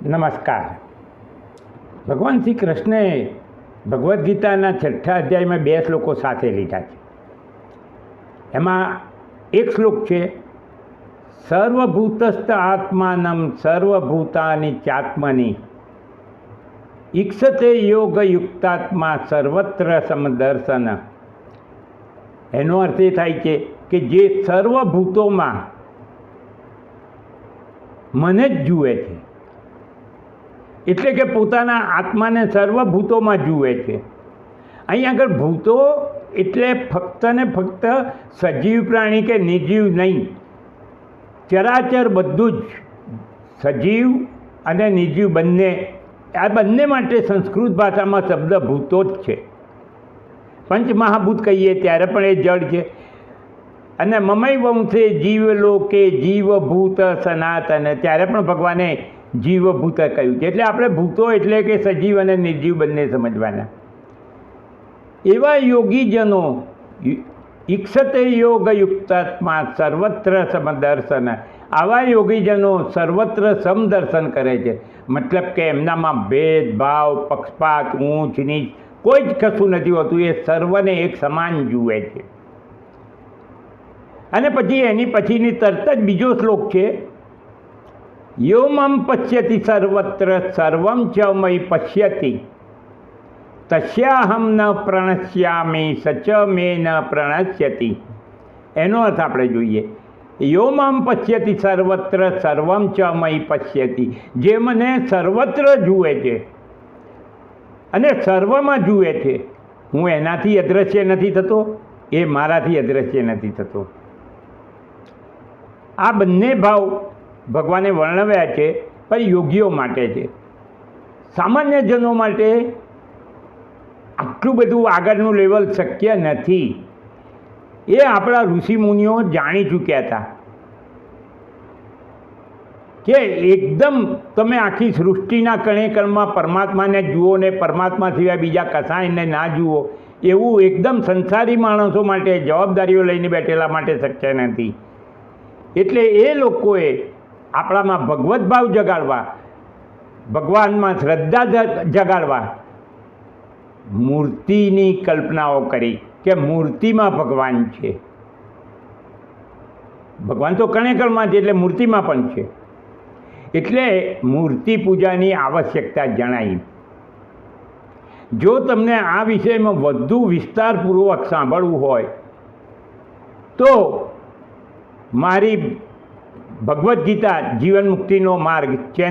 નમસ્કાર. ભગવાન શ્રી કૃષ્ણએ ભગવદ્ ગીતાના 6થા અધ્યાયમાં 2 શ્લોકો સાથે લીધા છે. એમાં એક શ્લોક છે, સર્વભૂતસ્થ આત્માનમ સર્વભૂતાની ચાત્મની ઈક્ષતે યોગયુક્તાત્મા સર્વત્ર સમદર્શન. એનો અર્થ એ થાય છે કે જે સર્વભૂતોમાં મને જ જુએ છે, એટલે કે પોતાના આત્માને સર્વભૂતોમાં જુએ છે. અહીં આગળ ભૂતો એટલે ફક્ત ને ફક્ત સજીવ પ્રાણી કે નિર્જીવ નહીં, ચરાચર બધું જ, સજીવ અને નિર્જીવ બંને. આ બંને માટે સંસ્કૃત ભાષામાં શબ્દ ભૂતો જ છે. પંચમહાભૂત કહીએ ત્યારે પણ એ જળ છે. અને મમય વંશે જીવલોકે જીવભૂત સનાતન, ત્યારે પણ ભગવાને જીવભૂત કહ્યું છે. એટલે આપણે ભૂતો એટલે કે સજીવ અને નિર્જીવ બંને સમજવાના. એવા યોગીજનો ઈક્ષતે યોગયુક્તાત્મા સર્વત્ર સમદર્શન. આવા યોગીજનો સર્વત્ર સમદર્શન કરે છે. મતલબ કે એમનામાં ભેદભાવ, પક્ષપાત, ઊંચ નીચ કોઈ જ કશું નથી હોતું. એ સર્વને એક સમાન જુએ છે. અને પછી એની પછીની તરત જ બીજો શ્લોક છે, યો મમ પશ્યતિ સર્વત્ર સર્વમ ચ મયि પશ્યતિ તસ્યાહમ ન પ્રણશ્યામિ સચ મે ન પ્રણશ્યતિ. એનો અર્થ આપણે જોઈએ, યો મમ પશ્યતિ સર્વત્ર સર્વમ ચ મયિ પશ્યતિ. જે મને સર્વત્ર જુએ છે અને સર્વમાં જુએ છે, હું એનાથી અદૃશ્ય નથી થતો, એ મારાથી અદૃશ્ય નથી થતો. આ બંને ભાવ ભગવાને વર્ણવ્યા છે, પણ યોગીઓ માટે છે. સામાન્ય જનો માટે આટલું બધું આગળનું લેવલ શક્ય નથી. એ આપણા ઋષિમુનિઓ જાણી ચૂક્યા હતા કે એકદમ તમે આખી સૃષ્ટિના કણે કણમાં પરમાત્માને જુઓ ને પરમાત્મા સિવાય બીજા કસાયને ના જુઓ, એવું એકદમ સંસારી માણસો માટે, જવાબદારીઓ લઈને બેઠેલા માટે શક્ય નથી. એટલે એ લોકોએ આપણામાં ભગવદ્ ભાવ જગાડવા, ભગવાનમાં શ્રદ્ધા જગાડવા મૂર્તિની કલ્પનાઓ કરી કે મૂર્તિમાં ભગવાન છે. ભગવાન તો કણેકણમાં છે, એટલે મૂર્તિમાં પણ છે. એટલે મૂર્તિ પૂજાની આવશ્યકતા જણાઈ. જો તમને આ વિષયમાં વધુ વિસ્તારપૂર્વક સાંભળવું હોય તો મારી ભગવદ્ ગીતા જીવન મુક્તિનો માર્ગ